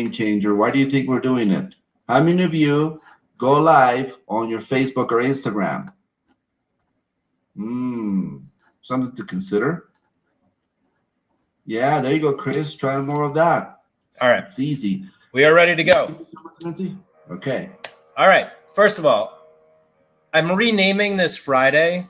game changer. Why do you think we're doing it? How many of you go live on your Facebook or Instagram? Something to consider. Yeah, there you go, Chris. Try more of that. All right. It's easy. We are ready to go. Okay. All right. First of all, I'm renaming this Friday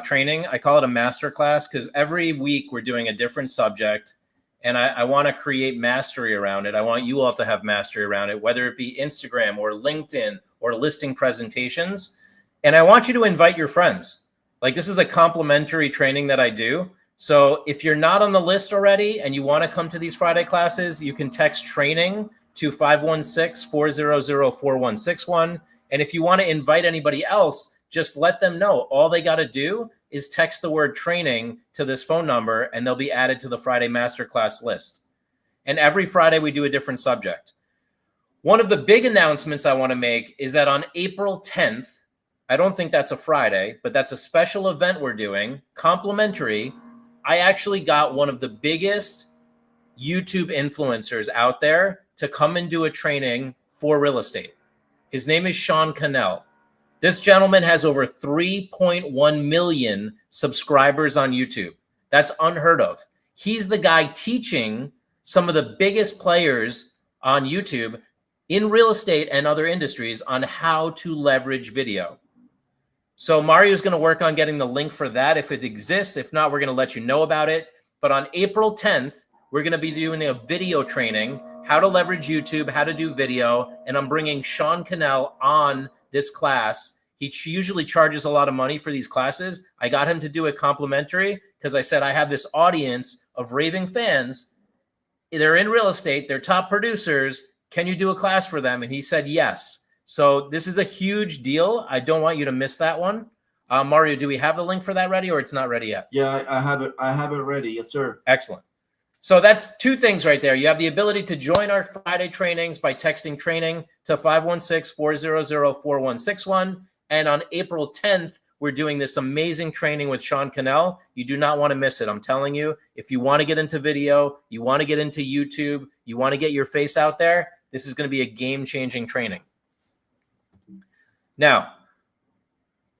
training. I call it a masterclass because every week we're doing a different subject, and I want to create mastery around it. I want you all to have mastery around it, whether it be Instagram or LinkedIn or listing presentations. And I want you to invite your friends. Like, this is a complimentary training that I do. So if you're not on the list already and you want to come to these Friday classes, you can text training to 516-400-4161. And if you want to invite anybody else, just let them know. All they got to do is text the word training to this phone number and they'll be added to the Friday Masterclass list. And every Friday we do a different subject. One of the big announcements I want to make is that on April 10th, I don't think that's a Friday, but that's a special event we're doing, complimentary. I actually got one of the biggest YouTube influencers out there to come and do a training for real estate. His name is Sean Cannell. This gentleman has over 3.1 million subscribers on YouTube. That's unheard of. He's the guy teaching some of the biggest players on YouTube in real estate and other industries on how to leverage video. So Mario's going to work on getting the link for that if it exists. If not, we're going to let you know about it. But on April 10th, we're going to be doing a video training, how to leverage YouTube, how to do video. And I'm bringing Sean Cannell on this class. He usually charges a lot of money for these classes. I got him to do it complimentary because I said, I have this audience of raving fans. They're in real estate. They're top producers. Can you do a class for them? And he said, yes. So this is a huge deal. I don't want you to miss that one. Mario, do we have the link for that ready or it's not ready yet? Yeah, I have it. I have it ready. Yes, sir. Excellent. So that's two things right there. You have the ability to join our Friday trainings by texting training to 516-400-4161. And on April 10th, we're doing this amazing training with Sean Cannell. You do not want to miss it. I'm telling you, if you want to get into video, you want to get into YouTube, you want to get your face out there, this is going to be a game-changing training. Now,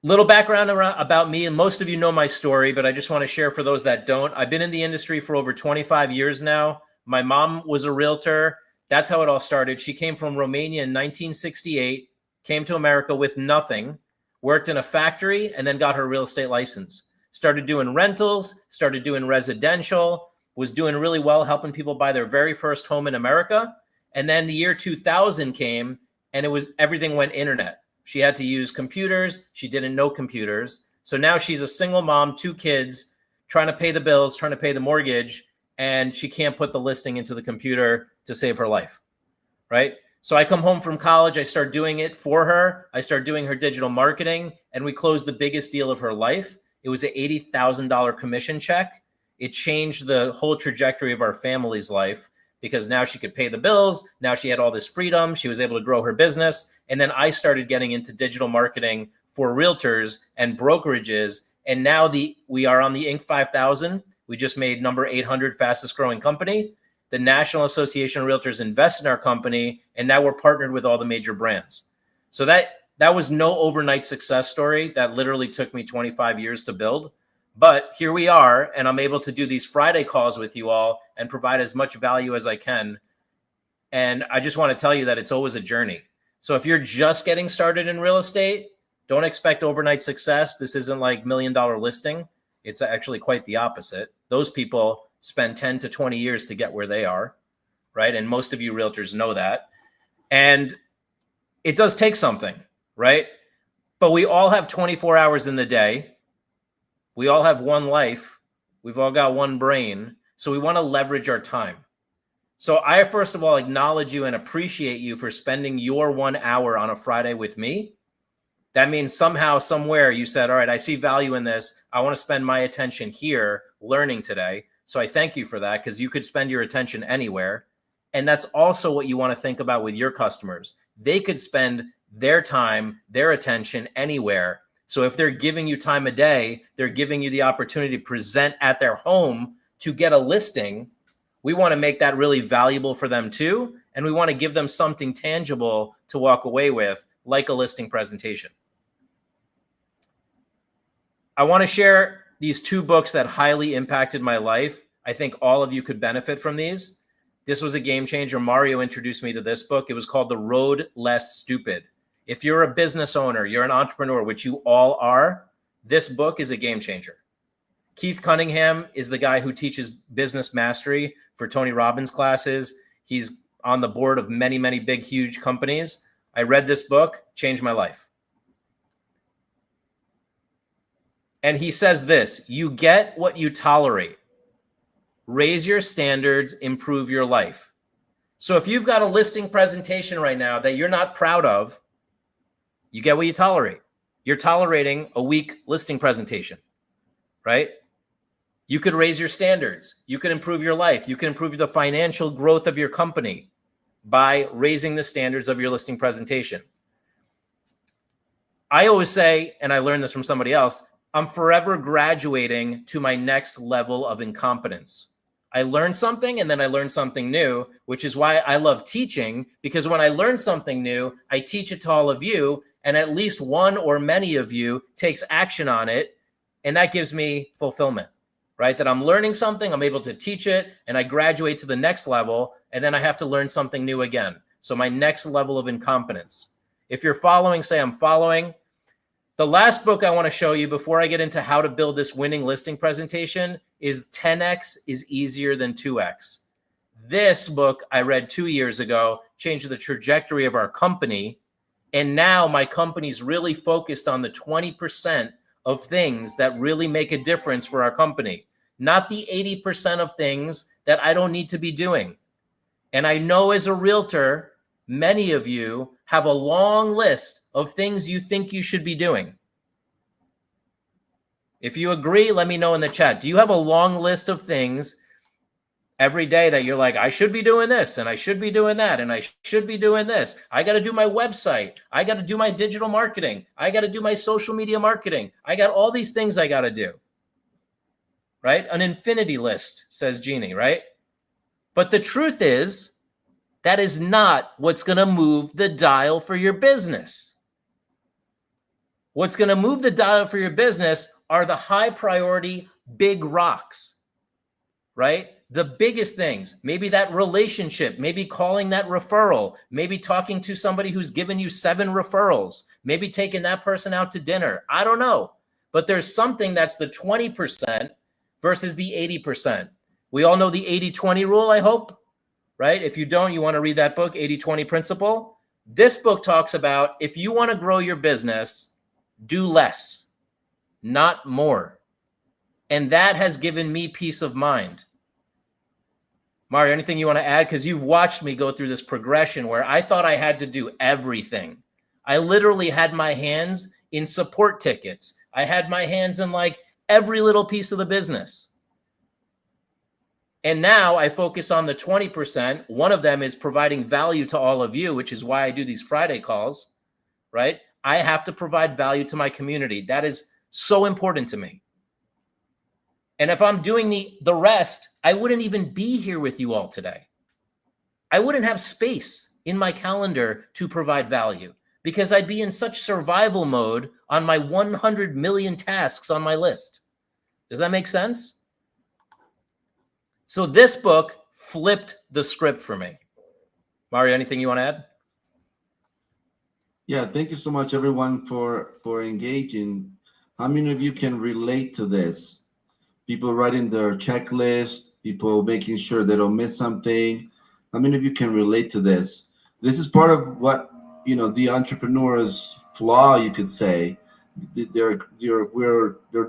little background about me, and most of you know my story, but I just want to share for those that don't. I've been in the industry for over 25 years now. My mom was a realtor. That's how it all started. She came from Romania in 1968, came to America with nothing, worked in a factory, and then got her real estate license. Started doing rentals, started doing residential, was doing really well, helping people buy their very first home in America. And then the year 2000 came, and everything went internet. She had to use computers. She didn't know computers. So now she's a single mom, 2 kids, trying to pay the bills, trying to pay the mortgage, and she can't put the listing into the computer to save her life, right? So I come home from college. I start doing it for her. I start doing her digital marketing, and we closed the biggest deal of her life. It was an $80,000 commission check. It changed the whole trajectory of our family's life because now she could pay the bills. Now she had all this freedom. She was able to grow her business. And then I started getting into digital marketing for realtors and brokerages. And now we are on the Inc. 5000. We just made number 800 fastest growing company. The National Association of Realtors invests in our company. And now we're partnered with all the major brands. So that was no overnight success story. That literally took me 25 years to build. But here we are, and I'm able to do these Friday calls with you all and provide as much value as I can. And I just want to tell you that it's always a journey. So if you're just getting started in real estate, don't expect overnight success. This isn't like $1 million listing. It's actually quite the opposite. Those people spend 10 to 20 years to get where they are, right? And most of you realtors know that. And it does take something, right? But we all have 24 hours in the day. We all have one life. We've all got one brain. So we want to leverage our time. So I, first of all, acknowledge you and appreciate you for spending your 1 hour on a Friday with me. That means somehow, somewhere you said, all right, I see value in this. I want to spend my attention here learning today. So I thank you for that because you could spend your attention anywhere. And that's also what you want to think about with your customers. They could spend their time, their attention anywhere. So if they're giving you time a day, they're giving you the opportunity to present at their home to get a listing. We want to make that really valuable for them too. and we want to give them something tangible to walk away with, like a listing presentation. I want to share these 2 books that highly impacted my life. I think all of you could benefit from these. This was a game changer. Mario introduced me to this book. It was called The Road Less Stupid. If you're a business owner, you're an entrepreneur, which you all are, this book is a game changer. Keith Cunningham is the guy who teaches business mastery for Tony Robbins classes. He's on the board of many, many big, huge companies. I read this book, changed my life. And he says this: you get what you tolerate. Raise your standards, improve your life. So if you've got a listing presentation right now that you're not proud of, you get what you tolerate. You're tolerating a weak listing presentation, right? You could raise your standards. You could improve your life. You can improve the financial growth of your company by raising the standards of your listing presentation. I always say, and I learned this from somebody else, I'm forever graduating to my next level of incompetence. I learn something and then I learn something new, which is why I love teaching, because when I learn something new, I teach it to all of you, and at least one or many of you takes action on it, and that gives me fulfillment, right? That I'm learning something, I'm able to teach it, and I graduate to the next level, and then I have to learn something new again. So my next level of incompetence. If you're following, say I'm following. The last book I want to show you before I get into how to build this winning listing presentation is 10X is Easier Than 2X. This book I read 2 years ago, changed the trajectory of our company. And now my company's really focused on the 20% of things that really make a difference for our company, not the 80% of things that I don't need to be doing. And I know as a realtor, many of you have a long list of things you think you should be doing. If you agree, let me know in the chat. Do you have a long list of things every day that you're like, I should be doing this, and I should be doing that, and I should be doing this. I got to do my website. I got to do my digital marketing. I got to do my social media marketing. I got all these things I got to do, right? An infinity list, says Jeannie, right? But the truth is, that is not what's going to move the dial for your business. What's going to move the dial for your business are the high priority big rocks, right? The biggest things, maybe that relationship, maybe calling that referral, maybe talking to somebody who's given you 7 referrals, maybe taking that person out to dinner. I don't know. But there's something that's the 20% versus the 80%. We all know the 80-20 rule, I hope, right? If you don't, you want to read that book, 80-20 Principle. This book talks about if you want to grow your business, do less, not more. And that has given me peace of mind. Mario, anything you want to add? Because you've watched me go through this progression where I thought I had to do everything. I literally had my hands in support tickets. I had my hands in like every little piece of the business. And now I focus on the 20%. One of them is providing value to all of you, which is why I do these Friday calls, right? I have to provide value to my community. That is so important to me. And if I'm doing the rest, I wouldn't even be here with you all today. I wouldn't have space in my calendar to provide value because I'd be in such survival mode on my 100 million tasks on my list. Does that make sense? So this book flipped the script for me. Mario, anything you want to add? Yeah, thank you so much, everyone, for engaging. How many of you can relate to this? People writing their checklist, people making sure they don't miss something. How many of you can relate to this? This is part of what, the entrepreneur's flaw, you could say. They're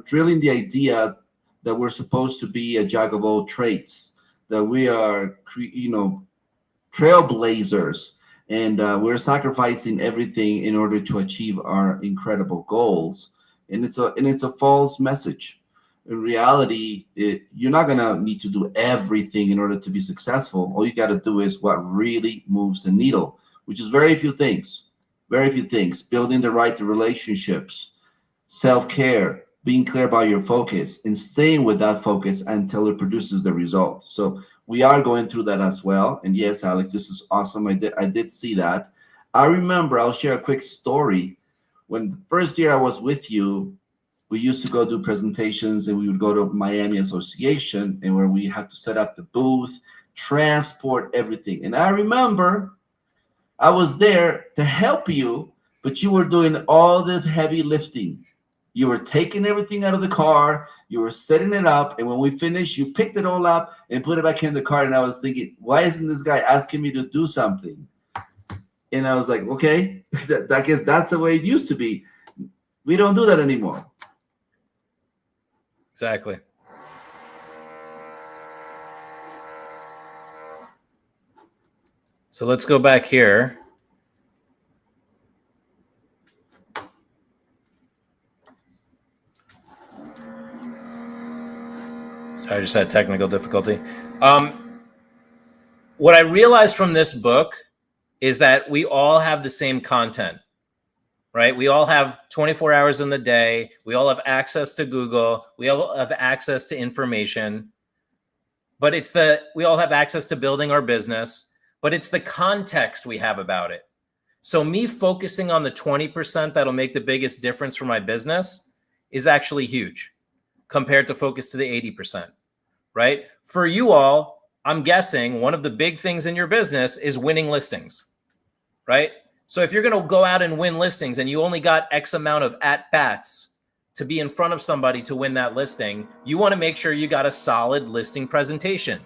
drilling the idea that we're supposed to be a jack of all trades, that we are, trailblazers, and we're sacrificing everything in order to achieve our incredible goals. And it's a false message. In reality, you're not gonna need to do everything in order to be successful. All you got to do is what really moves the needle, which is very few things. Building the right relationships, self-care, being clear about your focus, and staying with that focus until it produces the result. So we are going through that as well. And yes, Alex, this is awesome. I did see that. I remember, I'll share a quick story. When the first year I was with you, we used to go do presentations, and we would go to Miami Association, and where we had to set up the booth, transport everything. And I remember I was there to help you, but you were doing all the heavy lifting. You were taking everything out of the car, you were setting it up, and when we finished, you picked it all up and put it back in the car. And I was thinking, why isn't this guy asking me to do something? And I was like, okay, I guess that's the way it used to be. We don't do that anymore. Exactly. So let's go back here. Sorry, I just had technical difficulty. What I realized from this book is that we all have the same content, right? We all have 24 hours in the day. We all have access to Google. We all have access to information. But we all have access to building our business, but it's the context we have about it. So me focusing on the 20% that'll make the biggest difference for my business is actually huge compared to focus to the 80%, right? For you all, I'm guessing one of the big things in your business is winning listings, right? So if you're going to go out and win listings and you only got X amount of at-bats to be in front of somebody to win that listing, you want to make sure you got a solid listing presentation.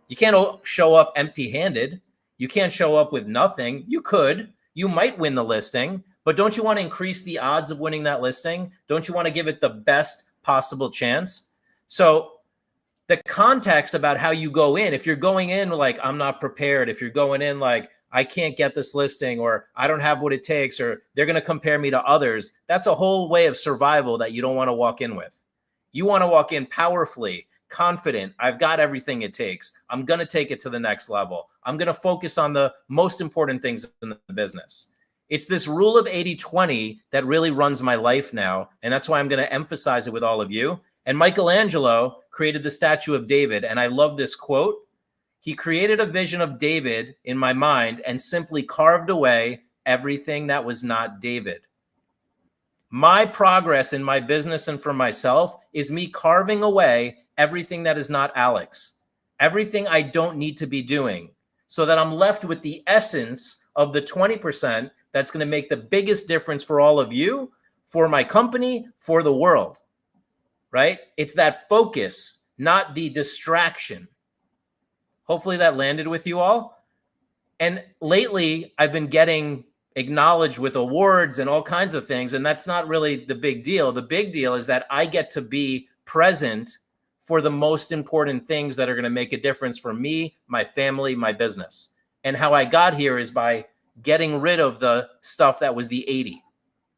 You can't show up empty-handed. You can't show up with nothing. You might win the listing, but don't you want to increase the odds of winning that listing? Don't you want to give it the best possible chance? So the context about how you go in, if you're going in like, I'm not prepared, if you're going in like, I can't get this listing, or I don't have what it takes, or they're going to compare me to others, that's a whole way of survival that you don't want to walk in with. You want to walk in powerfully, confident. I've got everything it takes. I'm going to take it to the next level. I'm going to focus on the most important things in the business. It's this rule of 80-20 that really runs my life now. And that's why I'm going to emphasize it with all of you. And Michelangelo created the statue of David. And I love this quote. He created a vision of David in my mind and simply carved away everything that was not David. My progress in my business and for myself is me carving away everything that is not Alex, everything I don't need to be doing, so that I'm left with the essence of the 20% that's going to make the biggest difference for all of you, for my company, for the world, right? It's that focus, not the distraction. Hopefully that landed with you all. And lately, I've been getting acknowledged with awards and all kinds of things, and that's not really the big deal. The big deal is that I get to be present for the most important things that are going to make a difference for me, my family, my business. And how I got here is by getting rid of the stuff that was the 80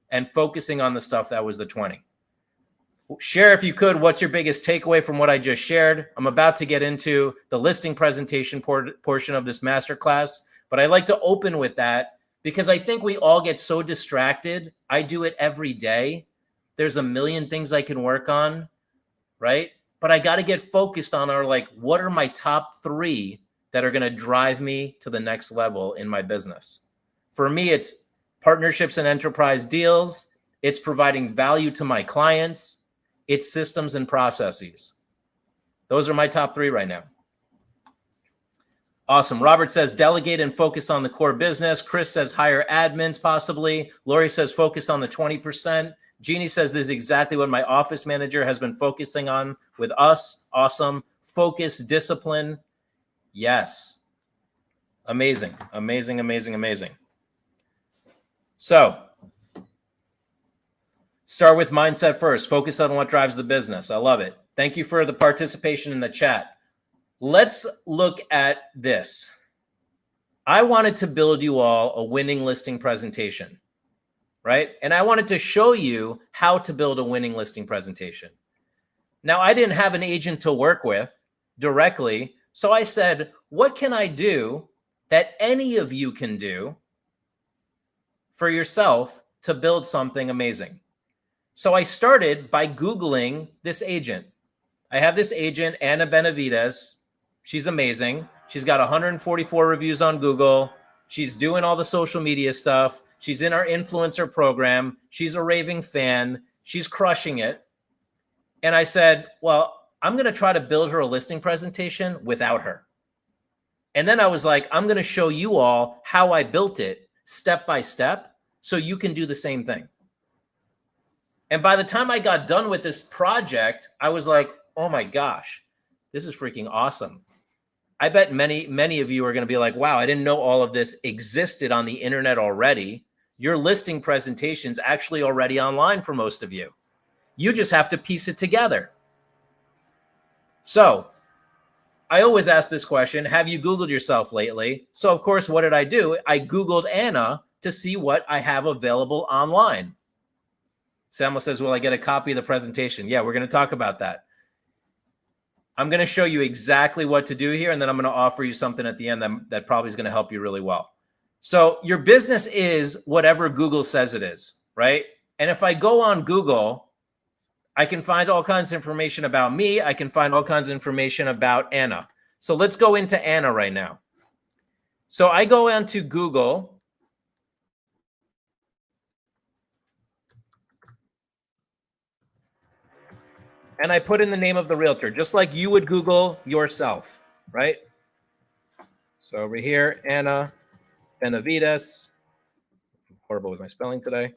and focusing on the stuff that was the 20. Share, if you could, what's your biggest takeaway from what I just shared? I'm about to get into the listing presentation portion of this masterclass, but I like to open with that because I think we all get so distracted. I do it every day. There's a million things I can work on, right? But I got to get focused on what are my top 3 that are going to drive me to the next level in my business? For me, it's partnerships and enterprise deals. It's providing value to my clients. It's systems and processes. Those are my top 3 right now. Awesome. Robert says delegate and focus on the core business. Chris says hire admins possibly. Lori says focus on the 20%. Jeannie says this is exactly what my office manager has been focusing on with us. Awesome. Focus, discipline. Yes. Amazing, amazing, amazing, amazing. So start with mindset first. Focus on what drives the business. I love it. Thank you for the participation in the chat. Let's look at this. I wanted to build you all a winning listing presentation, right? And I wanted to show you how to build a winning listing presentation. Now, I didn't have an agent to work with directly, so I said, what can I do that any of you can do for yourself to build something amazing? So I started by Googling this agent. I have this agent, Anna Benavides. She's amazing. She's got 144 reviews on Google. She's doing all the social media stuff. She's in our influencer program. She's a raving fan. She's crushing it. And I said, well, I'm going to try to build her a listing presentation without her. And then I was like, I'm going to show you all how I built it step by step so you can do the same thing. And by the time I got done with this project, I was like, oh my gosh, this is freaking awesome. I bet many of you are going to be like, wow, I didn't know all of this existed on the internet already. Your listing presentation's actually already online for most of you. You just have to piece it together. So I always ask this question, have you Googled yourself lately? So of course, what did I do? I Googled Anna to see what I have available online. Samuel says, will I get a copy of the presentation? Yeah, we're going to talk about that. I'm going to show you exactly what to do here, and then I'm going to offer you something at the end that probably is going to help you really well. So your business is whatever Google says it is, right? And if I go on Google, I can find all kinds of information about me. I can find all kinds of information about Anna. So let's go into Anna right now. So I go onto Google. And I put in the name of the realtor, just like you would Google yourself, right? So over here, Anna Benavides. I'm horrible with my spelling today.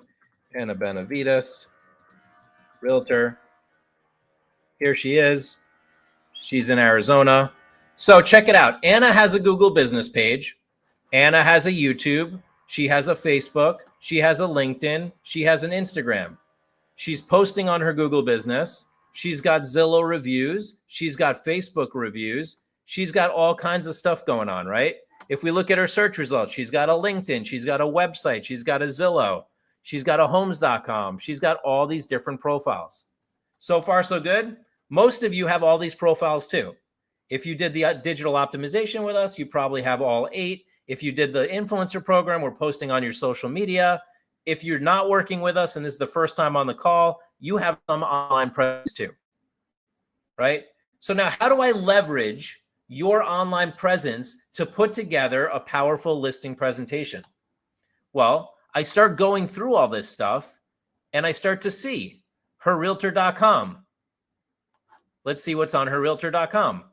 Anna Benavides, realtor. Here she is. She's in Arizona. So check it out. Anna has a Google business page. Anna has a YouTube. She has a Facebook. She has a LinkedIn. She has an Instagram. She's posting on her Google business. She's got Zillow reviews. She's got Facebook reviews. She's got all kinds of stuff going on, right? If we look at her search results, she's got a LinkedIn. She's got a website. She's got a Zillow. She's got a homes.com. She's got all these different profiles. So far, so good. Most of you have all these profiles too. If you did the digital optimization with us, you probably have all 8. If you did the influencer program, we're posting on your social media. If you're not working with us and this is the first time on the call, you have some online presence too, right? So now how do I leverage your online presence to put together a powerful listing presentation? Well, I start going through all this stuff and I start to see herrealtor.com. Let's see what's on herrealtor.com.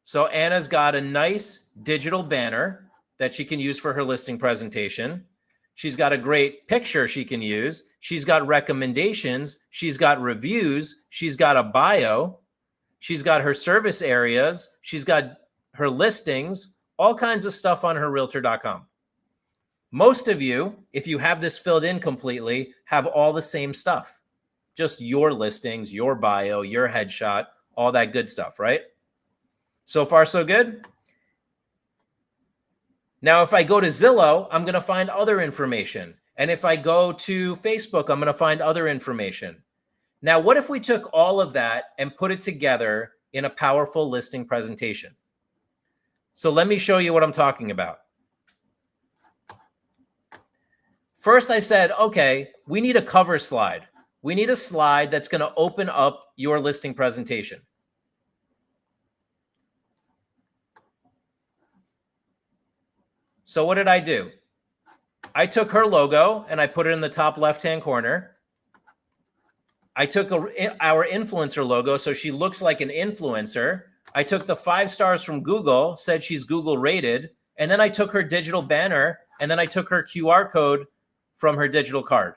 So Anna's got a nice digital banner that she can use for her listing presentation. She's got a great picture she can use. She's got recommendations. She's got reviews. She's got a bio. She's got her service areas. She's got her listings, all kinds of stuff on herrealtor.com. Most of you, if you have this filled in completely, have all the same stuff. Just your listings, your bio, your headshot, all that good stuff, right? So far, so good. Now, if I go to Zillow, I'm going to find other information. And if I go to Facebook, I'm going to find other information. Now, what if we took all of that and put it together in a powerful listing presentation? So let me show you what I'm talking about. First, I said, okay, we need a cover slide. We need a slide that's going to open up your listing presentation. So what did I do? I took her logo and I put it in the top left-hand corner. I took our influencer logo, so she looks like an influencer. I took the 5 stars from Google, said she's Google rated, and then I took her digital banner, and then I took her QR code from her digital card.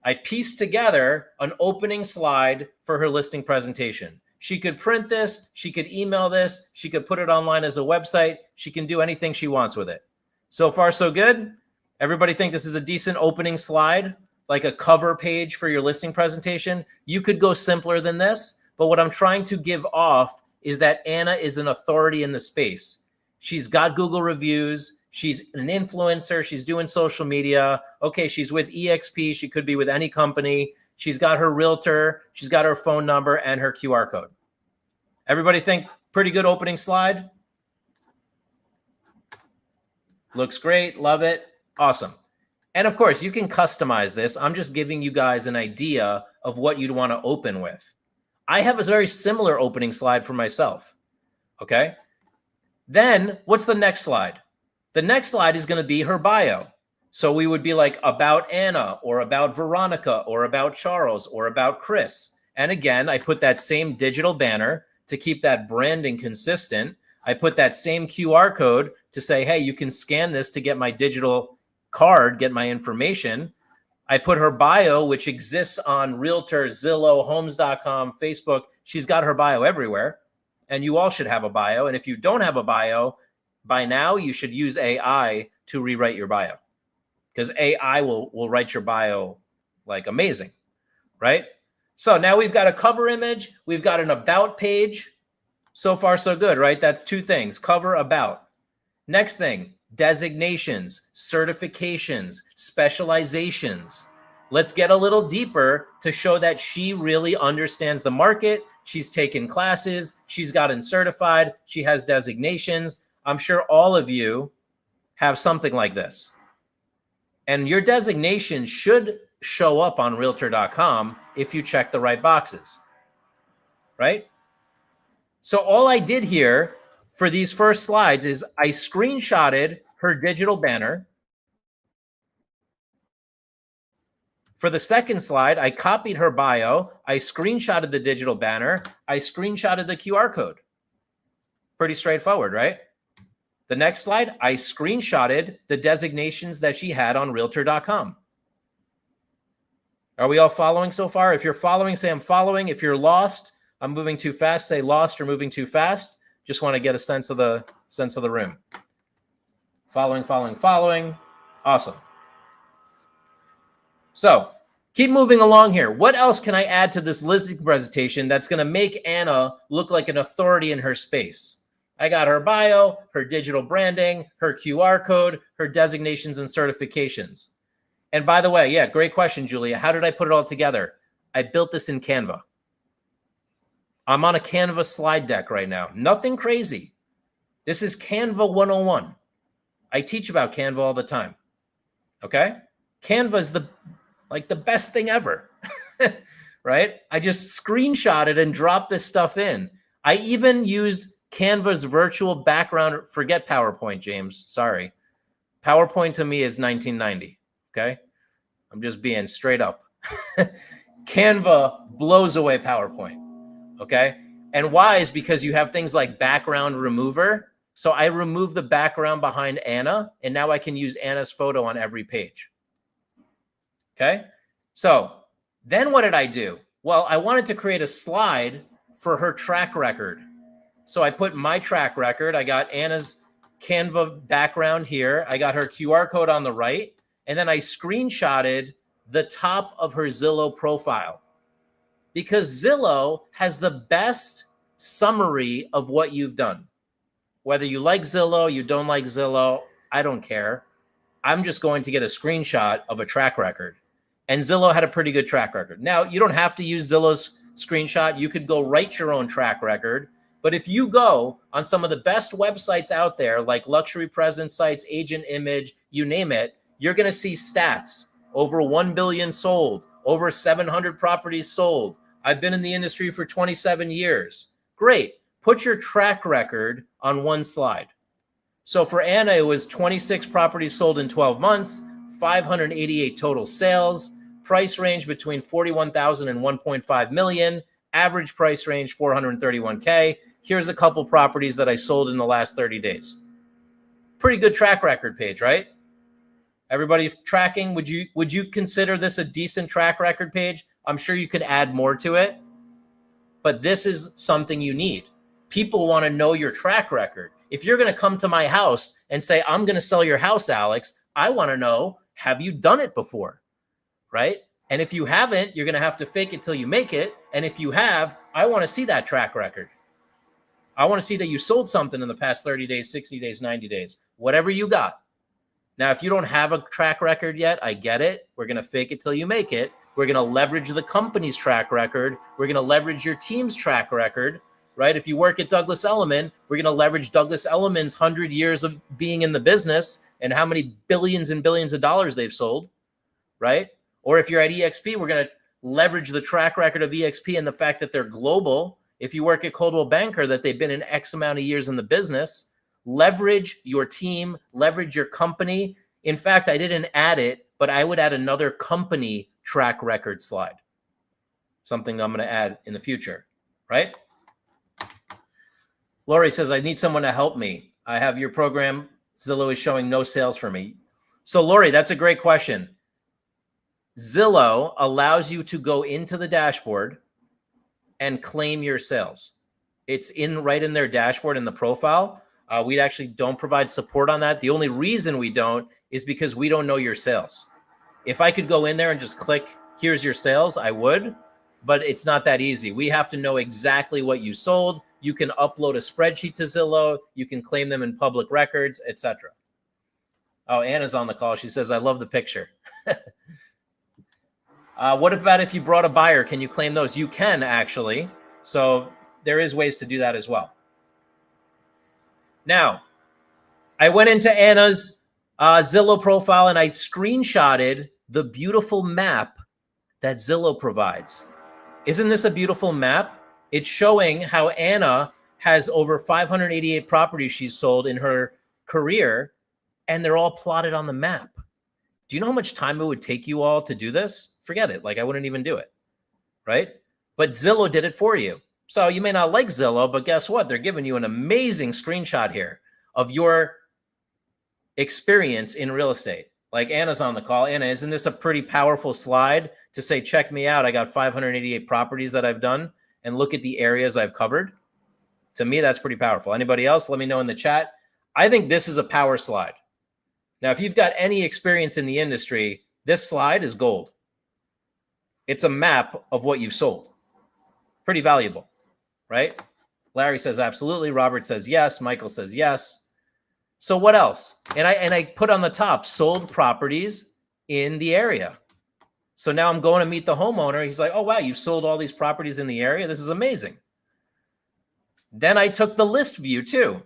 I pieced together an opening slide for her listing presentation. She could print this, she could email this, she could put it online as a website, she can do anything she wants with it. So far, so good. Everybody think this is a decent opening slide, like a cover page for your listing presentation? You could go simpler than this, but what I'm trying to give off is that Anna is an authority in the space. She's got Google reviews, she's an influencer, she's doing social media. Okay, she's with EXP, she could be with any company. She's got her realtor, she's got her phone number and her QR code. Everybody think pretty good opening slide? Looks great, love it, awesome. And of course, you can customize this. I'm just giving you guys an idea of what you'd want to open with. I have a very similar opening slide for myself. Okay. Then what's the next slide? The next slide is going to be her bio. So we would be like about Anna or about Veronica or about Charles or about Chris. And again, I put that same digital banner to keep that branding consistent. I put that same QR code to say, hey, you can scan this to get my digital card, get my information. I put her bio, which exists on Realtor, Zillow, Homes.com, Facebook. She's got her bio everywhere. And you all should have a bio. And if you don't have a bio, by now you should use AI to rewrite your bio, because AI will write your bio like amazing, right? So now we've got a cover image. We've got an about page. So far, so good, right? That's two things, cover, about. Next thing, designations, certifications, specializations. Let's get a little deeper to show that she really understands the market. She's taken classes. She's gotten certified. She has designations. I'm sure all of you have something like this. And your designation should show up on Realtor.com if you check the right boxes, right? So all I did here for these first slides is I screenshotted her digital banner. For the second slide, I copied her bio. I screenshotted the digital banner. I screenshotted the QR code. Pretty straightforward, right? The next slide, I screenshotted the designations that she had on Realtor.com. Are we all following so far? If you're following, say I'm following. If you're lost, I'm moving too fast, say lost or moving too fast. Just want to get a sense of the room. Following, following, following. Awesome. So keep moving along here. What else can I add to this listing presentation that's going to make Anna look like an authority in her space? I got her bio, her digital branding, her QR code, her designations and certifications. And by the way, yeah, great question, Julia. How did I put it all together? I built this in Canva. I'm on a Canva slide deck right now. Nothing crazy. This is Canva 101. I teach about Canva all the time. Okay? Canva is the best thing ever. Right? I just screenshotted and dropped this stuff in. I even used Canva's virtual background. Forget PowerPoint, James. Sorry. PowerPoint to me is 1990. Okay? I'm just being straight up. Canva blows away PowerPoint. Okay? And why is because you have things like background remover. So I remove the background behind Anna, and now I can use Anna's photo on every page. Okay? So then what did I do? Well, I wanted to create a slide for her track record. So I put my track record. I got Anna's Canva background here. I got her QR code on the right. And then I screenshotted the top of her Zillow profile, because Zillow has the best summary of what you've done. Whether you like Zillow, you don't like Zillow, I don't care. I'm just going to get a screenshot of a track record. And Zillow had a pretty good track record. Now, you don't have to use Zillow's screenshot. You could go write your own track record. But if you go on some of the best websites out there, like luxury presence sites, Agent Image, you name it, you're going to see stats. Over 1 billion sold, over 700 properties sold. I've been in the industry for 27 years. Great. Put your track record on one slide. So for Anna, it was 26 properties sold in 12 months, 588 total sales, price range between 41,000 and 1.5 million, average price range 431K. Here's a couple properties that I sold in the last 30 days. Pretty good track record page, right? Everybody tracking? Would you consider this a decent track record page? I'm sure you could add more to it, but this is something you need. People want to know your track record. If you're going to come to my house and say, I'm going to sell your house, Alex, I want to know, have you done it before? Right? And if you haven't, you're going to have to fake it till you make it. And if you have, I want to see that track record. I want to see that you sold something in the past 30 days, 60 days, 90 days, whatever you got. Now, if you don't have a track record yet, I get it. We're going to fake it till you make it. We're going to leverage the company's track record. We're going to leverage your team's track record, right? If you work at Douglas Elliman, we're going to leverage Douglas Elliman's 100 years of being in the business and how many billions and billions of dollars they've sold, right? Or if you're at EXP, we're going to leverage the track record of EXP and the fact that they're global. If you work at Coldwell Banker, that they've been in X amount of years in the business, leverage your team, leverage your company. In fact, I didn't add it, but I would add another company track record slide. Something I'm going to add in the future, right? Lori says, I need someone to help me. I have your program. Zillow is showing no sales for me. So Lori, that's a great question. Zillow allows you to go into the dashboard and claim your sales. It's right in their dashboard in the profile. We actually don't provide support on that. The only reason we don't is because we don't know your sales. If I could go in there and just click, here's your sales, I would, but it's not that easy. We have to know exactly what you sold. You can upload a spreadsheet to Zillow. You can claim them in public records, etc. Oh, Anna's on the call. She says, I love the picture. What about if you brought a buyer? Can you claim those? You can actually. So there is ways to do that as well. Now, I went into Anna's Zillow profile and I screenshotted the beautiful map that Zillow provides. Isn't this a beautiful map? It's showing how Anna has over 588 properties she's sold in her career, and they're all plotted on the map. Do you know how much time it would take you all to do this? Forget it. Like, I wouldn't even do it, right? But Zillow did it for you. So you may not like Zillow, but guess what? They're giving you an amazing screenshot here of your experience in real estate. Like Anna's on the call. Anna, isn't this a pretty powerful slide to say, check me out. I got 588 properties that I've done and look at the areas I've covered. To me, that's pretty powerful. Anybody else? Let me know in the chat. I think this is a power slide. Now, if you've got any experience in the industry, this slide is gold. It's a map of what you've sold. Pretty valuable, right? Larry says absolutely. Robert says yes. Michael says yes. So what else? And I put on the top sold properties in the area. So now I'm going to meet the homeowner. He's like, oh, wow, you've sold all these properties in the area. This is amazing. Then I took the list view too.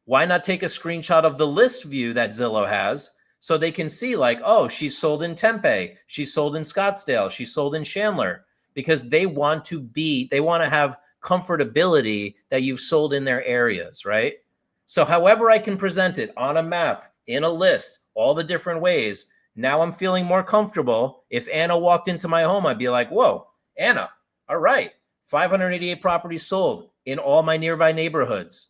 Why not take a screenshot of the list view that Zillow has so they can see like, oh, she's sold in Tempe. She's sold in Scottsdale. She's sold in Chandler, because they want to have comfortability that you've sold in their areas, right? So however I can present it on a map, in a list, all the different ways, now I'm feeling more comfortable. If Anna walked into my home, I'd be like, whoa, Anna, all right, 588 properties sold in all my nearby neighborhoods.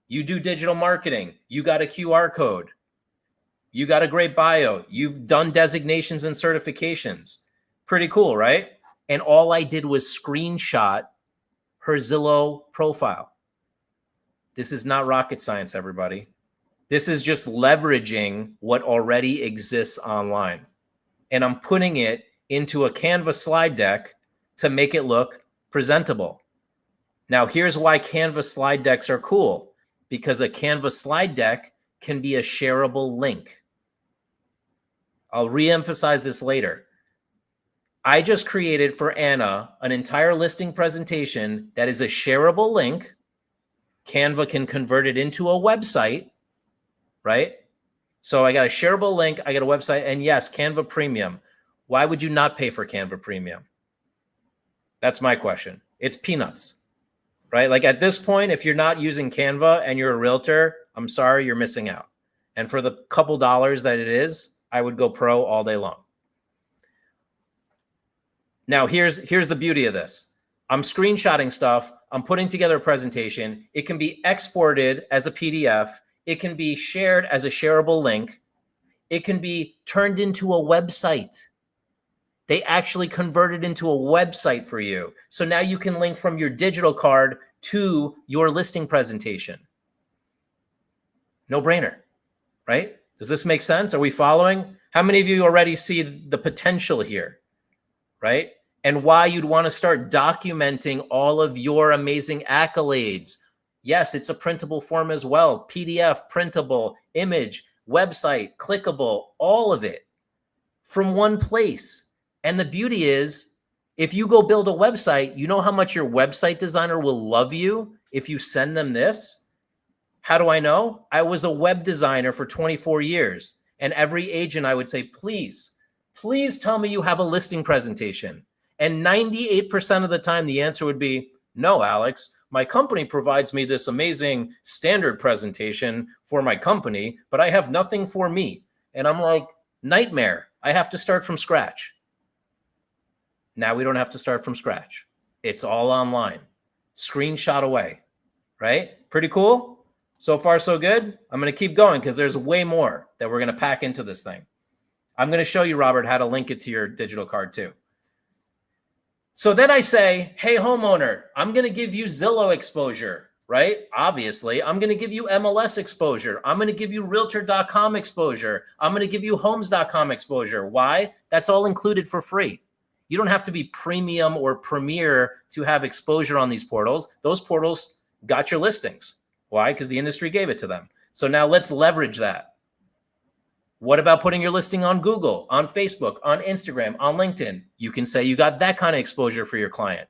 You do digital marketing. You got a QR code. You got a great bio. You've done designations and certifications. Pretty cool, right? And all I did was screenshot her Zillow profile. This is not rocket science, everybody. This is just leveraging what already exists online. And I'm putting it into a Canva slide deck to make it look presentable. Now, here's why Canva slide decks are cool. Because a Canva slide deck can be a shareable link. I'll reemphasize this later. I just created for Anna an entire listing presentation that is a shareable link. Canva can convert it into a website, right? So I got a shareable link, I got a website, and yes, Canva Premium. Why would you not pay for Canva Premium? That's my question. It's peanuts, right? Like at this point, if you're not using Canva and you're a realtor, I'm sorry, you're missing out. And for the couple dollars that it is, I would go pro all day long. Now, here's the beauty of this. I'm screenshotting stuff. I'm putting together a presentation. It can be exported as a PDF. It can be shared as a shareable link. It can be turned into a website. They actually convert it into a website for you. So now you can link from your digital card to your listing presentation. No brainer, right? Does this make sense? Are we following? How many of you already see the potential here, right? And why you'd want to start documenting all of your amazing accolades. Yes, it's a printable form as well. PDF, printable, image, website, clickable, all of it from one place. And the beauty is, if you go build a website, you know how much your website designer will love you if you send them this? How do I know? I was a web designer for 24 years. And every agent I would say, please tell me you have a listing presentation. And 98% of the time, the answer would be, no, Alex, my company provides me this amazing standard presentation for my company, but I have nothing for me. And I'm like, nightmare. I have to start from scratch. Now we don't have to start from scratch. It's all online. Screenshot away, right? Pretty cool. So far, so good. I'm going to keep going because there's way more that we're going to pack into this thing. I'm going to show you, Robert, how to link it to your digital card too. So then I say, hey, homeowner, I'm going to give you Zillow exposure, right? Obviously, I'm going to give you MLS exposure. I'm going to give you Realtor.com exposure. I'm going to give you Homes.com exposure. Why? That's all included for free. You don't have to be premium or premier to have exposure on these portals. Those portals got your listings. Why? Because the industry gave it to them. So now let's leverage that. What about putting your listing on Google, on Facebook, on Instagram, on LinkedIn? You can say you got that kind of exposure for your client,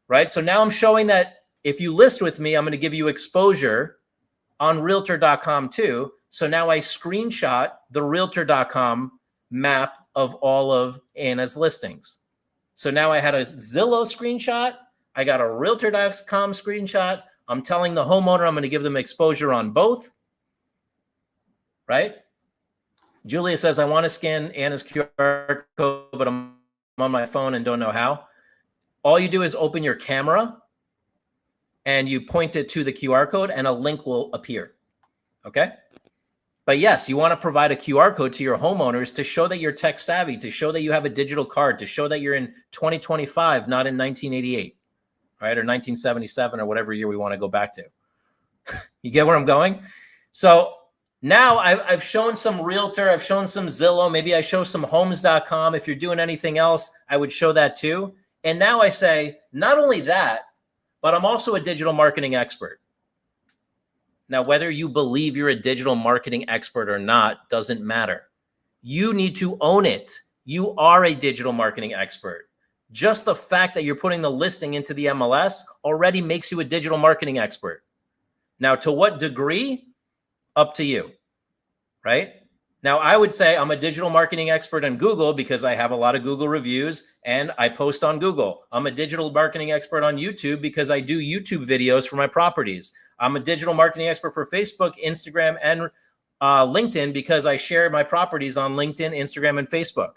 right? So now I'm showing that if you list with me, I'm going to give you exposure on Realtor.com too. So now I screenshot the Realtor.com map of all of Anna's listings. So now I had a Zillow screenshot. I got a Realtor.com screenshot. I'm telling the homeowner I'm going to give them exposure on both, right? Julia says, I want to scan Anna's QR code, but I'm on my phone and don't know how. All you do is open your camera and you point it to the QR code and a link will appear. Okay. But yes, you want to provide a QR code to your homeowners to show that you're tech savvy, to show that you have a digital card, to show that you're in 2025, not in 1988, right? Or 1977 or whatever year we want to go back to. You get where I'm going? So now I've shown some Realtor, I've shown some Zillow, maybe I show some Homes.com. If you're doing anything else, I would show that too. And now I say, not only that, but I'm also a digital marketing expert. Now, whether you believe you're a digital marketing expert or not doesn't matter. You need to own it. You are a digital marketing expert. Just the fact that you're putting the listing into the MLS already makes you a digital marketing expert. Now, to what degree? Up to you, right? Now, I would say I'm a digital marketing expert on Google because I have a lot of Google reviews and I post on Google. I'm a digital marketing expert on YouTube because I do YouTube videos for my properties. I'm a digital marketing expert for Facebook, Instagram, and LinkedIn because I share my properties on LinkedIn, Instagram, and Facebook.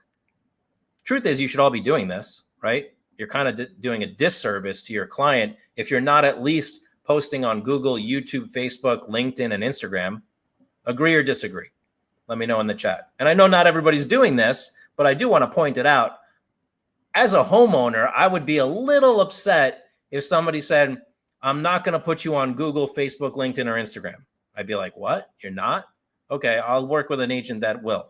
Truth is, you should all be doing this, right? You're kind of doing a disservice to your client if you're not at least posting on Google, YouTube, Facebook, LinkedIn, and Instagram. Agree or disagree? Let me know in the chat. And I know not everybody's doing this, but I do want to point it out. As a homeowner, I would be a little upset if somebody said, I'm not going to put you on Google, Facebook, LinkedIn, or Instagram. I'd be like, what? You're not? Okay, I'll work with an agent that will.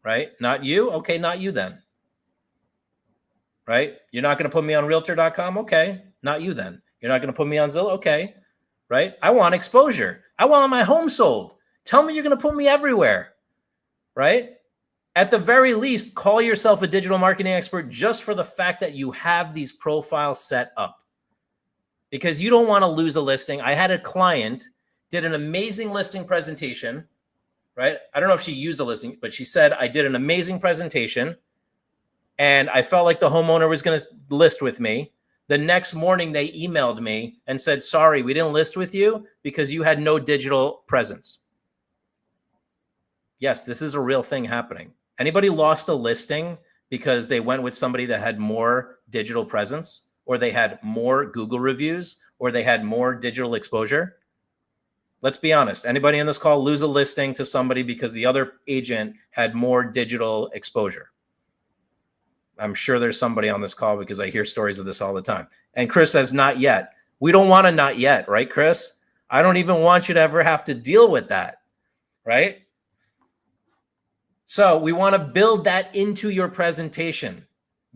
Right? Not you? Okay, not you then. Right? You're not going to put me on Realtor.com? Okay, not you then. You're not going to put me on Zillow? Okay, right? I want exposure. I want my home sold. Tell me you're going to put me everywhere, right? At the very least, call yourself a digital marketing expert just for the fact that you have these profiles set up because you don't want to lose a listing. I had a client did an amazing listing presentation, right? I don't know if she used a listing, but she said, I did an amazing presentation and I felt like the homeowner was going to list with me. The next morning, they emailed me and said, sorry, we didn't list with you because you had no digital presence. Yes, this is a real thing happening. Anybody lost a listing because they went with somebody that had more digital presence or they had more Google reviews or they had more digital exposure? Let's be honest. Anybody on this call lose a listing to somebody because the other agent had more digital exposure? I'm sure there's somebody on this call because I hear stories of this all the time. And Chris says, not yet. We don't want to not yet, right, Chris? I don't even want you to ever have to deal with that, right? So we want to build that into your presentation.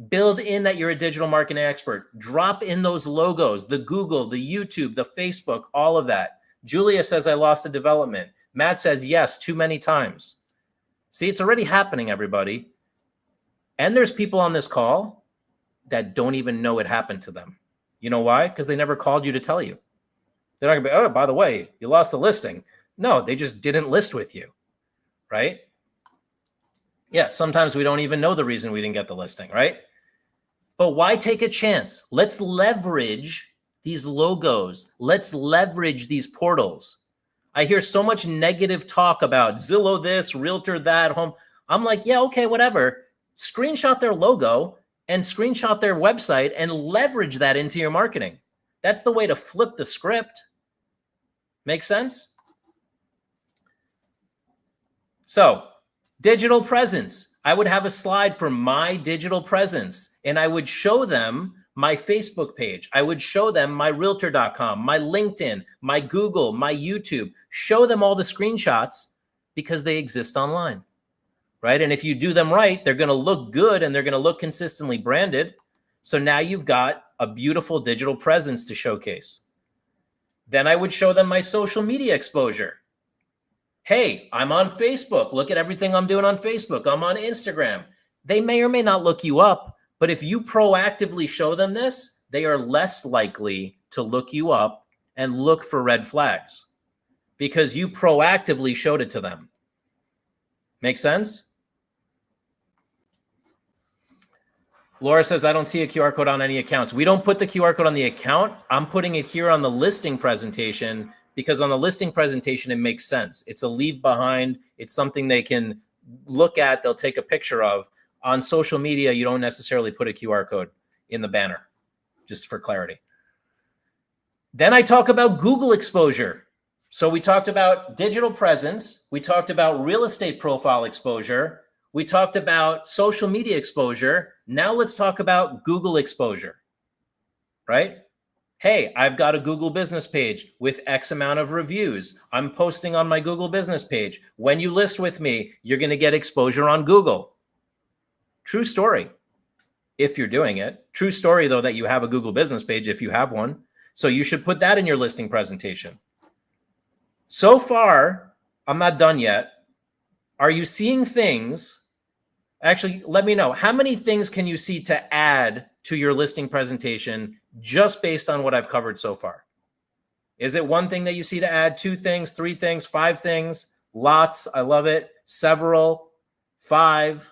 Build in that you're a digital marketing expert. Drop in those logos, the Google, the YouTube, the Facebook, all of that. Julia says, I lost a development. Matt says, yes, too many times. See, it's already happening, everybody. And there's people on this call that don't even know it happened to them. You know why? Because they never called you to tell you. They're not going to be, oh, by the way, you lost the listing. No, they just didn't list with you, right? Yeah, sometimes we don't even know the reason we didn't get the listing, right? But why take a chance? Let's leverage these logos. Let's leverage these portals. I hear so much negative talk about Zillow this, Realtor that, home. I'm like, yeah, okay, whatever. Screenshot their logo and screenshot their website and leverage that into your marketing. That's the way to flip the script. Make sense? So, digital presence. I would have a slide for my digital presence, and I would show them my Facebook page. I would show them my realtor.com, my LinkedIn, my Google, my YouTube. Show them all the screenshots because they exist online, right? And if you do them right, they're going to look good and they're going to look consistently branded. So now you've got a beautiful digital presence to showcase. Then I would show them my social media exposure. Hey, I'm on Facebook. Look at everything I'm doing on Facebook. I'm on Instagram. They may or may not look you up, but if you proactively show them this, they are less likely to look you up and look for red flags because you proactively showed it to them. Make sense? Laura says, I don't see a QR code on any accounts. We don't put the QR code on the account. I'm putting it here on the listing presentation because on the listing presentation, it makes sense. It's a leave behind. It's something they can look at. They'll take a picture of. On social media, you don't necessarily put a QR code in the banner, just for clarity. Then I talk about Google exposure. So we talked about digital presence. We talked about real estate profile exposure. We talked about social media exposure. Now let's talk about Google exposure, right? Hey, I've got a Google business page with X amount of reviews. I'm posting on my Google business page. When you list with me, you're going to get exposure on Google. True story, if you're doing it. True story, though, that you have a Google business page if you have one. So you should put that in your listing presentation. So far, I'm not done yet. Are you seeing things? Actually, let me know. How many things can you see to add to your listing presentation just based on what I've covered so far? Is it one thing that you see to add, 2 things, 3 things, 5 things? Lots. I love it. Several, 5.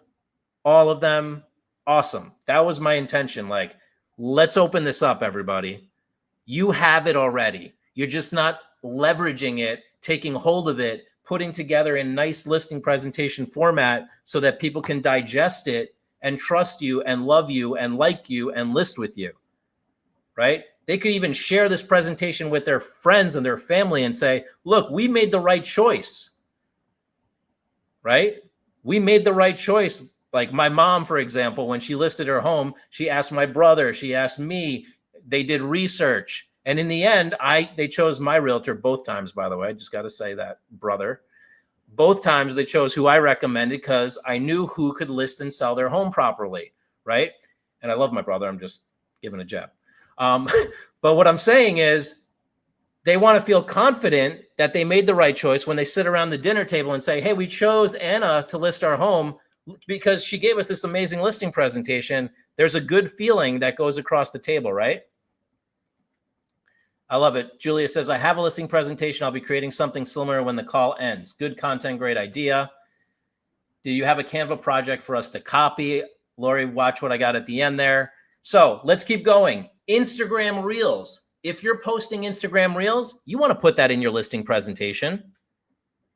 All of them. Awesome. That was my intention. Like, let's open this up, everybody. You have it already. You're just not leveraging it, taking hold of it, putting together a nice listing presentation format so that people can digest it and trust you and love you and like you and list with you, right? They could even share this presentation with their friends and their family and say, look, we made the right choice, right? We made the right choice. Like my mom, for example, when she listed her home, she asked my brother, she asked me, they did research. And in the end, they chose my realtor both times, by the way. I just got to say that, brother. Both times they chose who I recommended because I knew who could list and sell their home properly, right? And I love my brother. I'm just giving a jab. But what I'm saying is they want to feel confident that they made the right choice when they sit around the dinner table and say, hey, we chose Anna to list our home because she gave us this amazing listing presentation. There's a good feeling that goes across the table, right? I love it. Julia says, I have a listing presentation. I'll be creating something similar when the call ends. Good content, great idea. Do you have a Canva project for us to copy? Lori, watch what I got at the end there. So let's keep going. Instagram Reels. If you're posting Instagram Reels, you want to put that in your listing presentation,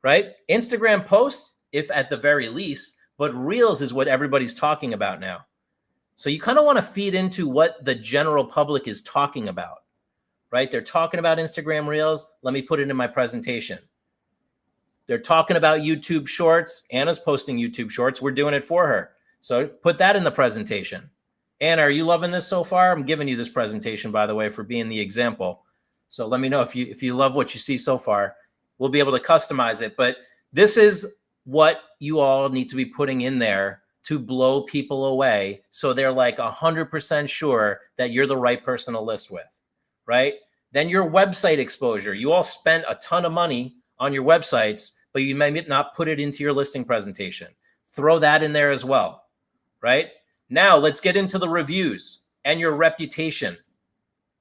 right? Instagram posts, if at the very least, but Reels is what everybody's talking about now. So you kind of want to feed into what the general public is talking about, right? They're talking about Instagram Reels. Let me put it in my presentation. They're talking about YouTube Shorts. Anna's posting YouTube Shorts. We're doing it for her. So put that in the presentation. Anna, are you loving this so far? I'm giving you this presentation, by the way, for being the example. So let me know if you love what you see so far. We'll be able to customize it. But this is what you all need to be putting in there to blow people away so they're like 100% sure that you're the right person to list with, right? Then your website exposure. You all spent a ton of money on your websites, but you may not put it into your listing presentation. Throw that in there as well, right? Now let's get into the reviews and your reputation.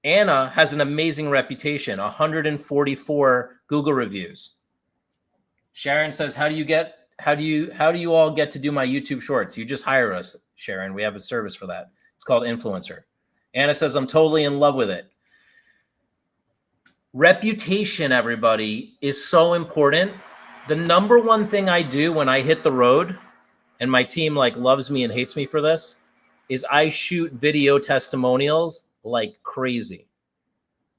Anna has an amazing reputation, 144 Google reviews. Sharon says, how do you all get to do my YouTube Shorts? You just hire us, Sharon. We have a service for that. It's It's called Influencer. Anna says, I'm totally in love with it. Reputation, everybody, is so important. The number one thing I do when I hit the road, and my team like loves me and hates me for this, is I shoot video testimonials like crazy.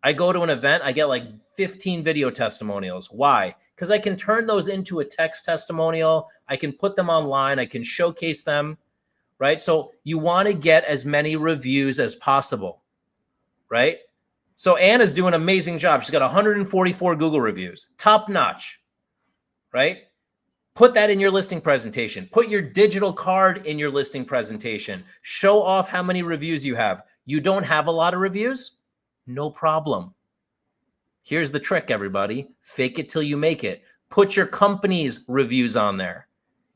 I go to an event, I get like 15 video testimonials. Why? Because I can turn those into a text testimonial. I can put them online. I can showcase them, right? So you want to get as many reviews as possible, right? So Anna's doing an amazing job. She's got 144 Google reviews, top notch, right? Put that in your listing presentation. Put your digital card in your listing presentation. Show off how many reviews you have. You don't have a lot of reviews? No problem. Here's the trick, everybody. Fake it till you make it. Put your company's reviews on there.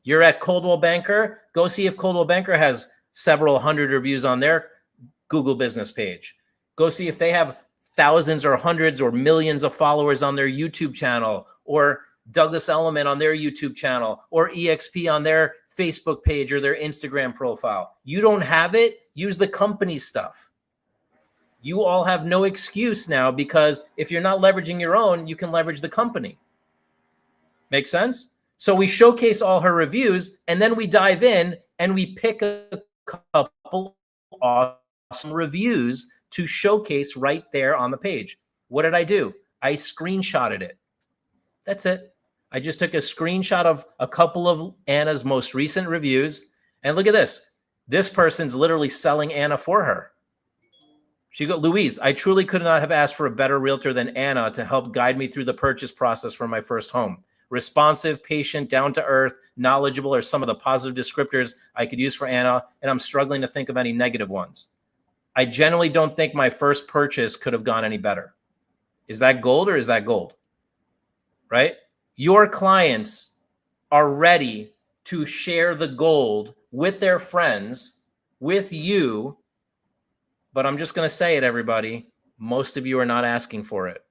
You're at Coldwell Banker. Go see if Coldwell Banker has several hundred reviews on their Google business page. Go see if they have thousands or hundreds or millions of followers on their YouTube channel, or Douglas Elliman on their YouTube channel, or EXP on their Facebook page or their Instagram profile. You don't have it? Use the company stuff. You all have no excuse now, because if you're not leveraging your own, you can leverage the company. Make sense? So we showcase all her reviews, and then we dive in and we pick a couple awesome reviews to showcase right there on the page. What did I do? I screenshotted it. That's it. I just took a screenshot of a couple of Anna's most recent reviews. And look at this. This person's literally selling Anna for her. She goes, Louise, I truly could not have asked for a better realtor than Anna to help guide me through the purchase process for my first home. Responsive, patient, down to earth, knowledgeable are some of the positive descriptors I could use for Anna, and I'm struggling to think of any negative ones. I generally don't think my first purchase could have gone any better. Is that gold or is that gold? Right? Your clients are ready to share the gold with their friends, with you. But I'm just going to say it, everybody. Most of you are not asking for it.